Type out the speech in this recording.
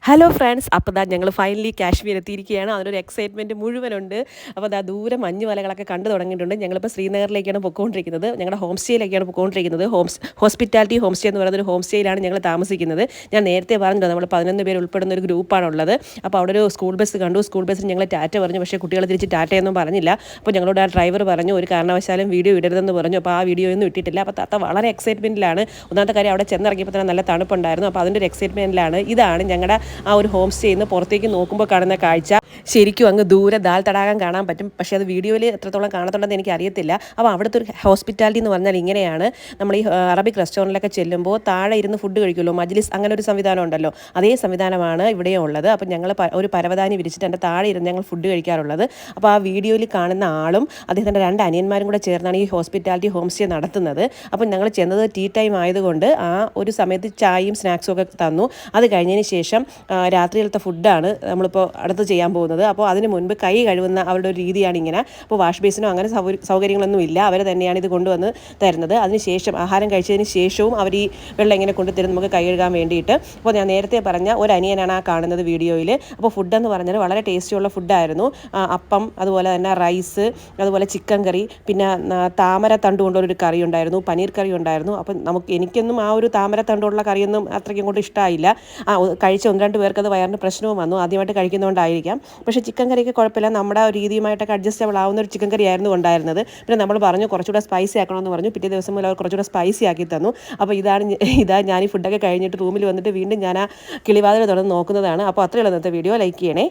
Hello friends, അപ്പോൾ ഞങ്ങൾ finally Kashmir എത്തിയിരിക്കുകയാണ്. അതിനൊരു എക്സൈറ്റ്മെൻറ്റ് മുഴുവനുണ്ട്. അപ്പോൾ ദൂരെ മഞ്ഞ് മലകളൊക്കെ കണ്ടു തുടങ്ങിയിട്ടുണ്ട്. ഞങ്ങളിപ്പോൾ ശ്രീനഗറിലേക്കാണ് പൊയ്ക്കൊണ്ടിരിക്കുന്നത്. ഞങ്ങളുടെ ഹോം സ്റ്റേയിലേക്കാണ് പൊയ്ക്കൊണ്ടിരിക്കുന്നത്. ഹോസ്പിറ്റാലിറ്റി ഹോം സ്റ്റേ എന്ന് പറയുന്ന ഒരു ഹോം സ്റ്റേയിലാണ് ഞങ്ങൾ താമസിക്കുന്നത്. ഞാൻ നേരത്തെ പറഞ്ഞല്ലോ, നമ്മൾ 11 പേര് ഉൾപ്പെടുന്ന ഒരു ഗ്രൂപ്പാണുള്ളത്. അപ്പോൾ അവിടെ ഒരു സ്കൂൾ ബസ് കണ്ടു. സ്കൂൾ ബസ്സിന് ഞങ്ങൾ ടാറ്റ പറഞ്ഞു. പക്ഷേ കുട്ടികൾ തിരിച്ച് ടാറ്റയൊന്നും പറഞ്ഞില്ല. അപ്പോൾ ഞങ്ങളോട് ആ ഡ്രൈവർ പറഞ്ഞു, ഒരു കാരണവശാലും വീഡിയോ ഇടരുതെന്ന് പറഞ്ഞു. അപ്പോൾ ആ വീഡിയോ ഒന്നും ഇട്ടിട്ടില്ല. അപ്പോൾ താത്ത വളരെ എക്സൈറ്റ്മെൻറ്റിലാണ്. ഒന്നാമത്തെ കാര്യം, അവിടെ ചെന്നിറങ്ങിയപ്പോൾ തന്നെ നല്ല തണുപ്പുണ്ടായിരുന്നു. അപ്പോൾ അതിൻ്റെ ഒരു എക്സൈറ്റ്മെൻറ്റിലാണ്. ഇതാണ് ഞങ്ങളുടെ ആ ഒരു ഹോം സ്റ്റേയിൽ നിന്ന് പുറത്തേക്ക് നോക്കുമ്പോൾ കാണുന്ന കാഴ്ച. ശരിക്കും അങ്ങ് ദൂരെ ദാൽ തടാകം കാണാൻ പറ്റും. പക്ഷേ അത് വീഡിയോയിൽ എത്രത്തോളം കാണത്തുണ്ടെന്ന് എനിക്ക് അറിയത്തില്ല. അപ്പോൾ അവിടുത്തെ ഒരു ഹോസ്പിറ്റാലിറ്റി എന്ന് പറഞ്ഞാൽ ഇങ്ങനെയാണ്. നമ്മൾ ഈ അറബിക് റെസ്റ്റോറൻറ്റിലൊക്കെ ചെല്ലുമ്പോൾ താഴെ ഇരുന്ന് ഫുഡ് കഴിക്കുമല്ലോ, മജ്ലിസ്, അങ്ങനെ ഒരു സംവിധാനം ഉണ്ടല്ലോ. അതേ സംവിധാനമാണ് ഇവിടെയും ഉള്ളത്. അപ്പോൾ ഞങ്ങൾ ഒരു പരവതാനി വിരിച്ചിട്ട് എൻ്റെ താഴെ ഇരുന്ന് ഞങ്ങൾ ഫുഡ് കഴിക്കാറുള്ളത്. അപ്പോൾ ആ വീഡിയോയിൽ കാണുന്ന ആളും അദ്ദേഹത്തിൻ്റെ 2 അനിയന്മാരും കൂടെ ചേർന്നാണ് ഈ ഹോസ്പിറ്റാലിറ്റി ഹോം സ്റ്റേ നടത്തുന്നത്. അപ്പോൾ ഞങ്ങൾ ചെന്നത് ടീ ടൈം ആയതുകൊണ്ട് ആ ഒരു സമയത്ത് ചായയും സ്നാക്സും ഒക്കെ തന്നു. അത് കഴിഞ്ഞതിന് ശേഷം രാത്രിയിലത്തെ ഫുഡാണ് നമ്മളിപ്പോൾ അടുത്ത് ചെയ്യാൻ പോകുന്നത്. അപ്പോൾ അതിന് മുൻപ് കൈ കഴുകുന്ന അവരുടെ ഒരു രീതിയാണ് ഇങ്ങനെ. അപ്പോൾ വാഷ് ബേസിനോ അങ്ങനെ സൗകര്യങ്ങളൊന്നും ഇല്ല. അവർ തന്നെയാണ് ഇത് കൊണ്ടുവന്ന് തരുന്നത്. അതിനുശേഷം ആഹാരം കഴിച്ചതിന് ശേഷവും അവർ ഈ വെള്ളം ഇങ്ങനെ കൊണ്ടുതരും നമുക്ക് കൈ കഴുകാൻ വേണ്ടിയിട്ട്. അപ്പോൾ ഞാൻ നേരത്തെ പറഞ്ഞ ഒരു അനിയനാണ് ആ കാണുന്നത് വീഡിയോയിൽ. അപ്പോൾ ഫുഡെന്ന് പറഞ്ഞാൽ വളരെ ടേസ്റ്റിയുള്ള ഫുഡായിരുന്നു. അപ്പം, അതുപോലെ തന്നെ റൈസ്, അതുപോലെ ചിക്കൻ കറി, പിന്നെ താമര തണ്ട് കൊണ്ടൊരു കറി ഉണ്ടായിരുന്നു, പനീർ കറി ഉണ്ടായിരുന്നു. അപ്പം എനിക്കൊന്നും ആ ഒരു താമര തണ്ടുള്ള കറിയൊന്നും അത്രയ്ക്കും കൊണ്ട് ഇഷ്ടമായില്ല. കഴിച്ച 1-2 പേർക്ക് അത് വയറിന് പ്രശ്നവും വന്നു. ആദ്യമായിട്ട് കഴിക്കുന്നതുകൊണ്ടായിരിക്കാം. പക്ഷേ ചിക്കൻ കറിയൊക്കെ കുഴപ്പമില്ല. നമ്മുടെ രീതിയുമായിട്ടൊക്കെ അഡ്ജസ്റ്റബിൾ ആവുന്ന ഒരു ചിക്കൻ കറി ആയിരുന്നു ഉണ്ടായിരുന്നത്. പിന്നെ നമ്മൾ പറഞ്ഞു കുറച്ചുകൂടെ സ്പൈസി ആക്കണമെന്ന് പറഞ്ഞു. പിറ്റേ ദിവസം മുതൽ അവർ കുറച്ചുകൂടെ സ്പൈസി ആക്കി തന്നു. അപ്പോൾ ഇതാ ഞാൻ ഈ ഫുഡൊക്കെ കഴിഞ്ഞിട്ട് റൂമിൽ വന്നിട്ട് വീണ്ടും ഞാൻ ആ കിളിവാതിൽ തുറന്ന് നോക്കുന്നതാണ്. അപ്പോൾ അത്രയുള്ള ഇന്നത്തെ വീഡിയോ. ലൈക്ക് ചെയ്യണേ.